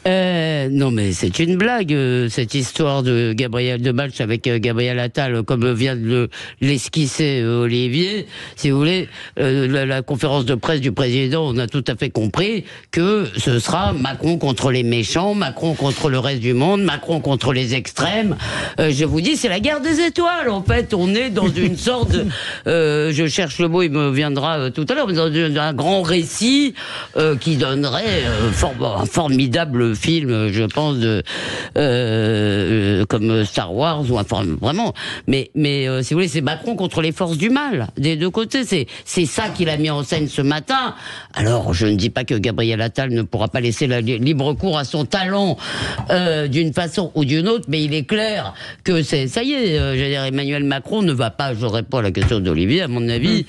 Non, mais c'est une blague, cette histoire de match avec Gabriel Attal, comme vient de l'esquisser Olivier. Si vous voulez, la conférence de presse du président, on a tout à fait compris que ce sera Macron contre les méchants, Macron contre le reste du monde, Macron contre les extrêmes. Je vous dis, c'est la guerre des étoiles. En fait, on est dans une sorte de, je cherche le mot, il me viendra tout à l'heure, mais dans un grand récit qui donnerait un formidable film, je pense, comme Star Wars, ou enfin, vraiment. Mais si vous voulez, c'est Macron contre les forces du mal, des deux côtés. C'est ça qu'il a mis en scène ce matin. Alors, je ne dis pas que Gabriel Attal ne pourra pas laisser la libre cours à son talent d'une façon ou d'une autre, mais il est clair que ça y est, je veux dire, Emmanuel Macron ne va pas, je réponds à la question d'Olivier, à mon avis,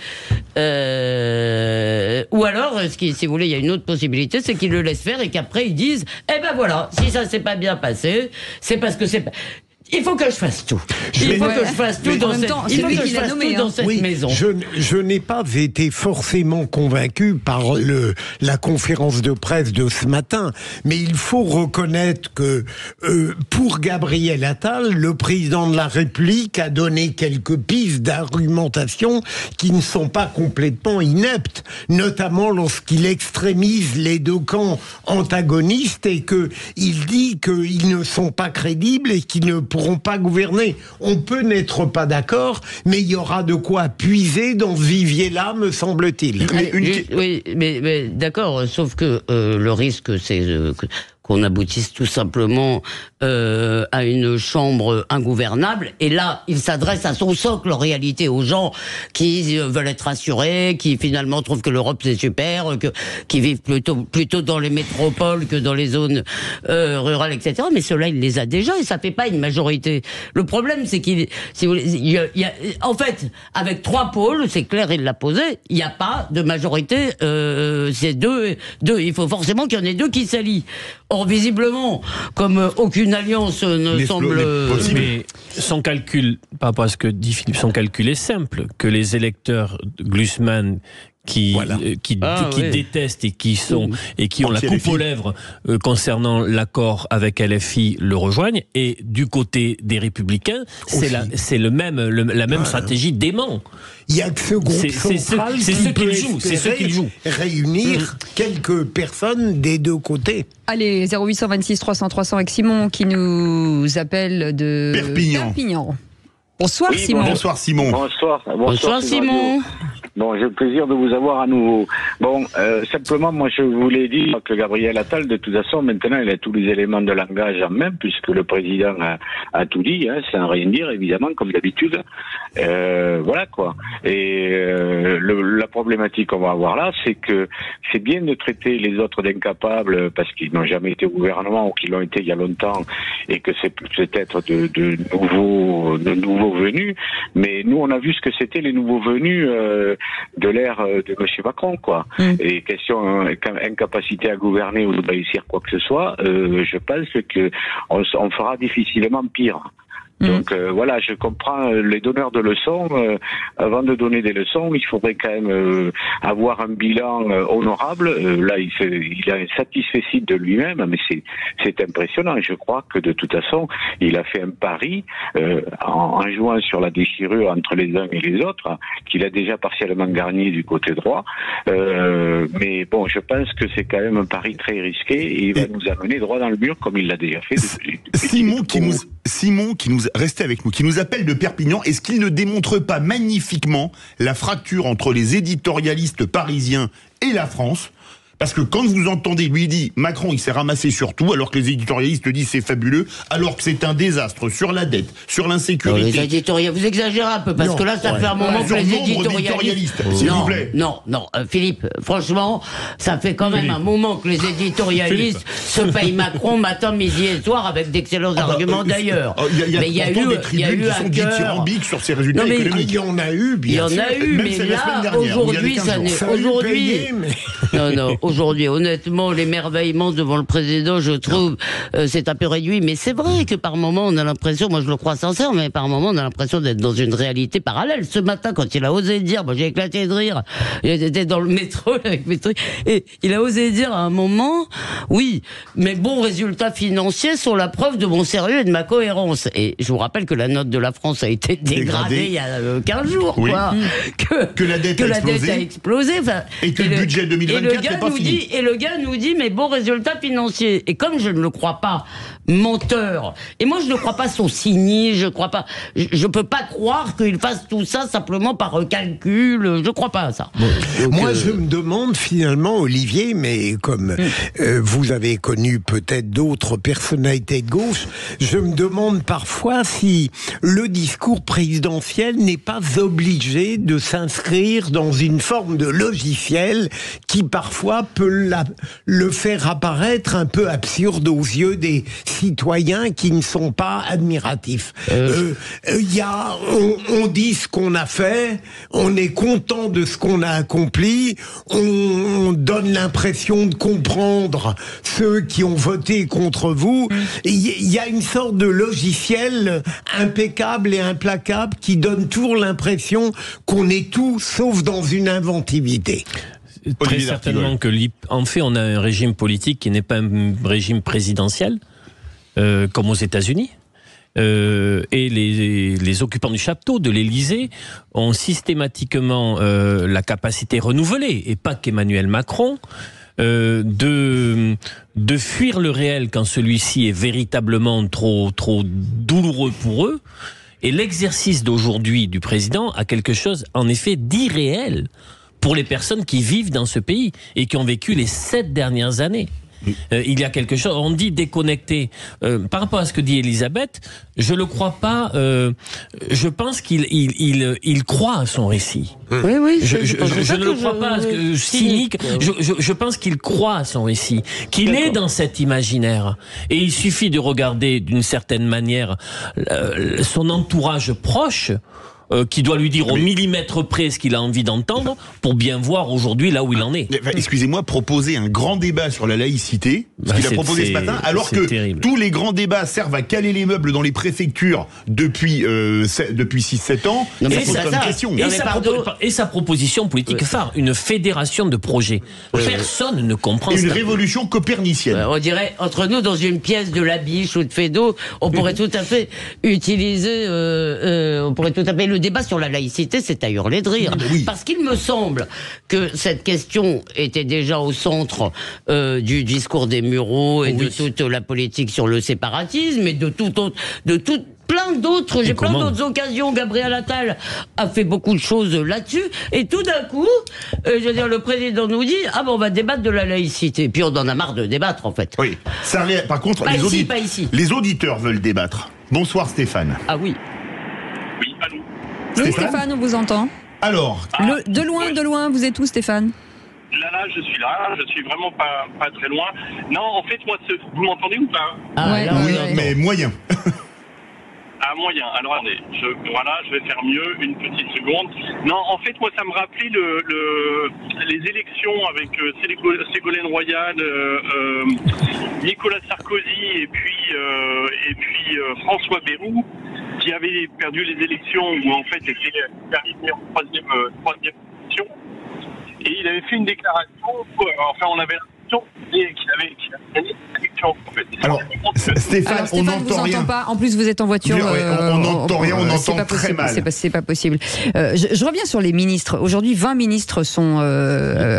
ou alors, si vous voulez, il y a une autre possibilité, c'est qu'il le laisse faire et qu'après ils disent, eh ben voilà, si ça s'est pas bien passé, c'est parce que c'est pas... Il faut que je fasse tout. Il faut que je fasse tout dans cette maison. Je n'ai pas été forcément convaincu par la conférence de presse de ce matin, mais il faut reconnaître que pour Gabriel Attal, le président de la République a donné quelques pistes d'argumentation qui ne sont pas complètement ineptes, notamment lorsqu'il extrémise les deux camps antagonistes et qu'il dit qu'ils ne sont pas crédibles et qu'ils ne pourront pas gouverner. On peut n'être pas d'accord, mais il y aura de quoi puiser dans ce vivier-là, me semble-t-il. Oui, mais d'accord, sauf que le risque, c'est qu'on aboutisse tout simplement à une chambre ingouvernable. Et là, il s'adresse à son socle, en réalité, aux gens qui veulent être rassurés, qui finalement trouvent que l'Europe c'est super, qui vivent plutôt dans les métropoles que dans les zones rurales, etc. Mais ceux-là, il les a déjà et ça fait pas une majorité. Le problème, c'est en fait, avec 3 pôles, c'est clair, il l'a posé, il n'y a pas de majorité. C'est deux. Il faut forcément qu'il y en ait 2 qui s'allient. Or, visiblement, comme aucune alliance ne semble... Mais son calcul, par rapport à ce que dit Philippe, son calcul est simple, que les électeurs Glucksmann qui détestent et qui ont la coupe aux lèvres concernant l'accord avec LFI le rejoignent, et du côté des Républicains, c'est la même stratégie dément. Il y a que ce groupe central c'est ceux qui jouent. Réunir quelques personnes des deux côtés. Allez, 0826 300 300 avec Simon qui nous appelle de Perpignan. Bonsoir Simon. Bonsoir Simon. Bonsoir Simon. Bon, j'ai le plaisir de vous avoir à nouveau. Bon, simplement, moi, je voulais dire que Gabriel Attal, de toute façon, maintenant, il a tous les éléments de langage en main, puisque le président a tout dit, sans rien dire, évidemment, comme d'habitude. Voilà, quoi. Et la problématique qu'on va avoir là, c'est que c'est bien de traiter les autres d'incapables, parce qu'ils n'ont jamais été au gouvernement, ou qu'ils l'ont été il y a longtemps, et que c'est peut-être de nouveaux venus. Mais nous, on a vu ce que c'était les nouveaux venus de l'ère de M. Macron, quoi. Et question incapacité à gouverner ou de réussir quoi que ce soit, je pense que on fera difficilement pire. Donc voilà, je comprends les donneurs de leçons. Avant de donner des leçons, il faudrait quand même avoir un bilan honorable. Là, il a un satisfecit de lui-même, mais c'est impressionnant. Je crois que de toute façon, il a fait un pari en jouant sur la déchirure entre les uns et les autres, qu'il a déjà partiellement gagné du côté droit. Mais bon, je pense que c'est quand même un pari très risqué et il va nous amener droit dans le mur comme il l'a déjà fait. Simon qui nous restait avec nous, qui nous appelle de Perpignan, est-ce qu'il ne démontre pas magnifiquement la fracture entre les éditorialistes parisiens et la France ? Parce que quand vous entendez, lui dit, Macron il s'est ramassé sur tout, alors que les éditorialistes disent c'est fabuleux, alors que c'est un désastre sur la dette, sur l'insécurité. Les éditorialistes, vous exagérez un peu, parce que là ça fait un moment que les éditorialistes... s'il vous plaît. Non, Philippe, franchement, ça fait quand même un moment que les éditorialistes se payent Macron matin, midi et soir avec d'excellents arguments d'ailleurs. Mais il y a eu des tribunes qui sont dithyrambiques sur ces résultats économiques. Il y en a eu, bien sûr. Il y en a eu, mais là, aujourd'hui, ça n'est... Non. Aujourd'hui, honnêtement, l'émerveillement devant le président, je trouve, c'est un peu réduit. Mais c'est vrai que par moments, on a l'impression, moi je le crois sincère, mais par moments, on a l'impression d'être dans une réalité parallèle. Ce matin, quand il a osé dire, moi j'ai éclaté de rire, j'étais dans le métro avec mes trucs, et il a osé dire à un moment, oui, mes bons résultats financiers sont la preuve de mon sérieux et de ma cohérence. Et je vous rappelle que la note de la France a été dégradée il y a 15 jours, quoi. Que la dette a explosé. Enfin, et que le budget 2024 n'est pas fini. Et le gars nous dit mes bons résultats financiers. Et comme je ne le crois pas menteur, et moi je ne crois pas son cynisme, je peux pas croire qu'il fasse tout ça simplement par calcul, je crois pas à ça. Donc, moi je me demande finalement, Olivier, mais comme vous avez connu peut-être d'autres personnalités de gauche, je me demande parfois si le discours présidentiel n'est pas obligé de s'inscrire dans une forme de logiciel qui parfois peut le faire apparaître un peu absurde aux yeux des citoyens qui ne sont pas admiratifs. On dit ce qu'on a fait, on est content de ce qu'on a accompli, on donne l'impression de comprendre ceux qui ont voté contre vous. Il y a une sorte de logiciel impeccable et implacable qui donne toujours l'impression qu'on est tout sauf dans une inventivité. Très certainement que, en fait, on a un régime politique qui n'est pas un régime présidentiel, comme aux États-Unis. Et les occupants du château de l'Élysée ont systématiquement la capacité renouvelée, et pas qu'Emmanuel Macron, de fuir le réel quand celui-ci est véritablement trop douloureux pour eux. Et l'exercice d'aujourd'hui du président a quelque chose, en effet, d'irréel pour les personnes qui vivent dans ce pays et qui ont vécu les 7 dernières années. Il y a quelque chose, on dit déconnecté. Par rapport à ce que dit Elisabeth, je le crois pas. Je pense qu'il croit à son récit. Oui. Je ne le crois pas cynique. Je pense qu'il croit à son récit, qu'il est dans cet imaginaire. Et il suffit de regarder d'une certaine manière son entourage proche, qui doit lui dire au millimètre près ce qu'il a envie d'entendre pour bien voir aujourd'hui là où il en est. Excusez-moi, proposer un grand débat sur la laïcité, ce qu'il a proposé ce matin, alors que terrible. Tous les grands débats servent à caler les meubles dans les préfectures depuis 6-7 ans. Non, mais c'est ça. Question. Et sa proposition politique phare, une fédération de projets. Personne ne comprend ça. Une révolution copernicienne. On dirait, entre nous, dans une pièce de Labiche ou de Feydeau, on pourrait tout à fait utiliser, le débat sur la laïcité, c'est à hurler de rire. Oui. Parce qu'il me semble que cette question était déjà au centre du discours des Mureaux et de toute la politique sur le séparatisme et de plein d'autres, j'ai plein d'autres occasions. Gabriel Attal a fait beaucoup de choses là-dessus. Et tout d'un coup, je veux dire, le président nous dit, on va débattre de la laïcité. Puis on en a marre de débattre, en fait. Oui. Ça, par contre, les auditeurs veulent débattre. Bonsoir, Stéphane. Ah oui. Oui, allô. Oui, Stéphane, on vous entend. Alors. De loin, vous êtes où, Stéphane? Là, je suis là, je suis vraiment pas très loin. Non, en fait, moi, vous m'entendez ou pas? Oui, mais moyen. Moyen. Alors, attendez, je vais faire mieux, une petite seconde. Non, en fait, moi, ça me rappelait les élections avec Ségolène Royal, Nicolas Sarkozy et puis François Bayrou, qui avait perdu les élections, où en fait, était arrivé en troisième position. Et il avait fait une déclaration, on avait l'impression qu'il avait gagné l'élection. En fait. Alors, Stéphane, on n'entend rien. Pas. En plus, vous êtes en voiture. On n'entend rien, on entend très mal. C'est pas possible. Je reviens sur les ministres. Aujourd'hui, 20 ministres sont,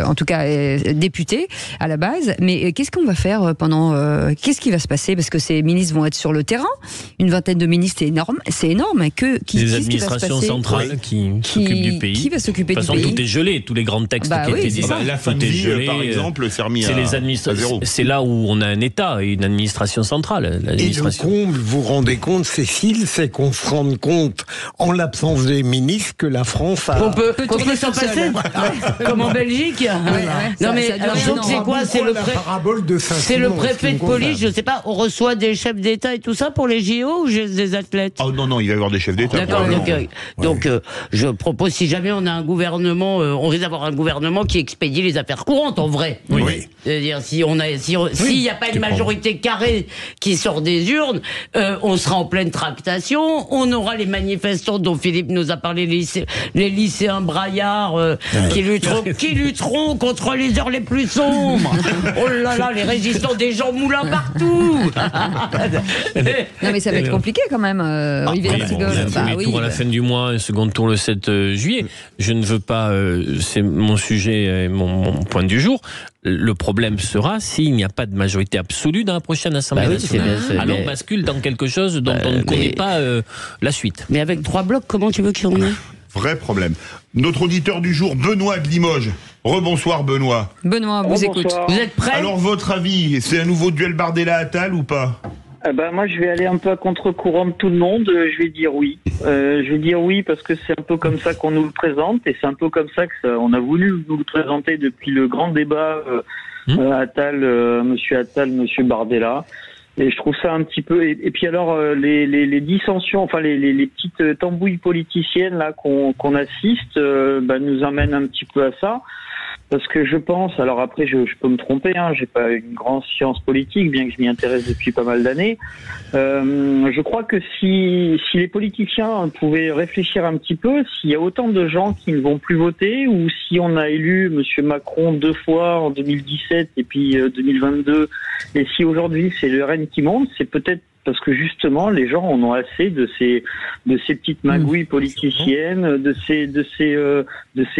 en tout cas, députés à la base. Mais qu'est-ce qu'on va faire qu'est-ce qui va se passer? Parce que ces ministres vont être sur le terrain. Une vingtaine de ministres, c'est énorme. Les administrations centrales qui s'occupent du pays. Qui va s'occuper du pays? De toute façon, tout est gelé. Tous les grands textes qui étaient dit. La fin de vie, par exemple, c'est remis à zéro. C'est là où on a un État et une administration centrale. l'administration. Et le comble, vous vous rendez compte, Cécile, c'est qu'on se rende compte, en l'absence des ministres, que la France a... Qu'on peut s'en passer, comme en Belgique. Non mais c'est quoi? C'est le préfet de police, je sais pas, on reçoit des chefs d'État et tout ça pour les JO ou des athlètes? Oh non, il va y avoir des chefs d'État. D'accord, donc je propose, si jamais on a un gouvernement, on risque d'avoir un gouvernement qui expédie les affaires courantes, en vrai. Oui. C'est-à-dire, s'il n'y a pas une majorité carrée qui sort des urnes, on sera en pleine tractation, on aura les manifestants dont Philippe nous a parlé, les lycéens braillards qui lutteront contre les heures les plus sombres. Oh là là, les résistants des Jean Moulin partout. Non mais ça va être compliqué quand même, Olivier D'Artigol. Premier tour à la fin du mois, un second tour le 7 juillet. Je ne veux pas, c'est mon sujet et mon point du jour. Le problème sera s'il n'y a pas de majorité absolue dans la prochaine Assemblée nationale. Alors on bascule dans quelque chose dont on ne connaît pas la suite. Mais avec 3 blocs, comment tu veux qu'il y en ait? Vrai problème. Notre auditeur du jour, Benoît de Limoges. Rebonsoir Benoît. Benoît, vous écoute. Vous êtes prêts? Alors votre avis, c'est un nouveau duel Bardella-Attal ou pas? Moi, je vais aller un peu à contre-courant de tout le monde. Je vais dire oui. Je vais dire oui parce que c'est un peu comme ça qu'on nous le présente et c'est un peu comme ça on a voulu nous le présenter depuis le grand débat Attal, Monsieur Attal, Monsieur Bardella. Et je trouve ça un petit peu. Et puis alors les dissensions, enfin les petites tambouilles politiciennes là qu'on assiste, nous amènent un petit peu à ça. Parce que je pense, alors après je peux me tromper, j'ai pas une grande science politique, bien que je m'y intéresse depuis pas mal d'années. Je crois que si les politiciens pouvaient réfléchir un petit peu, s'il y a autant de gens qui ne vont plus voter, ou si on a élu Monsieur Macron 2 fois en 2017 et puis 2022, et si aujourd'hui c'est le RN qui monte, c'est peut-être parce que justement les gens en ont assez de ces petites magouilles politiciennes, de ces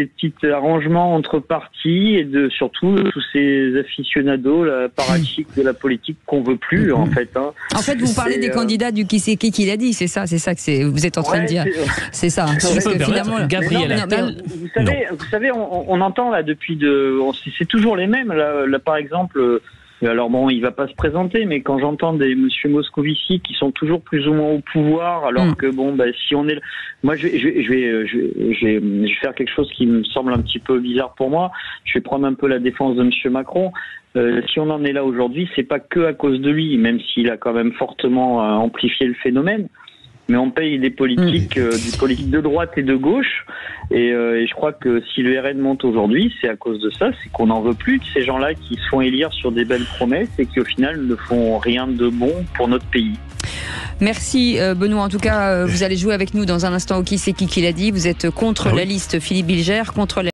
petits arrangements entre partis et de surtout tous ces aficionados parachutes de la politique qu'on veut plus en fait. En fait, vous parlez des candidats du qui c'est qui l'a dit, c'est ça que vous êtes en train de dire. C'est ça. Parce que finalement, Gabriel Attal. Vous savez, on entend là c'est toujours les mêmes là par exemple. Alors bon, il va pas se présenter, mais quand j'entends des Monsieur Moscovici qui sont toujours plus ou moins au pouvoir, alors que si on est, moi je vais faire quelque chose qui me semble un petit peu bizarre pour moi. Je vais prendre un peu la défense de Monsieur Macron. Si on en est là aujourd'hui, c'est pas que à cause de lui, même s'il a quand même fortement amplifié le phénomène. Mais on paye des politiques, des politiques de droite et de gauche. Et je crois que si le RN monte aujourd'hui, c'est à cause de ça, c'est qu'on n'en veut plus de ces gens-là qui se font élire sur des belles promesses et qui au final ne font rien de bon pour notre pays. Merci Benoît. En tout cas, vous allez jouer avec nous dans un instant au qui c'est qui l'a dit. Vous êtes contre la liste Philippe Bilger, contre la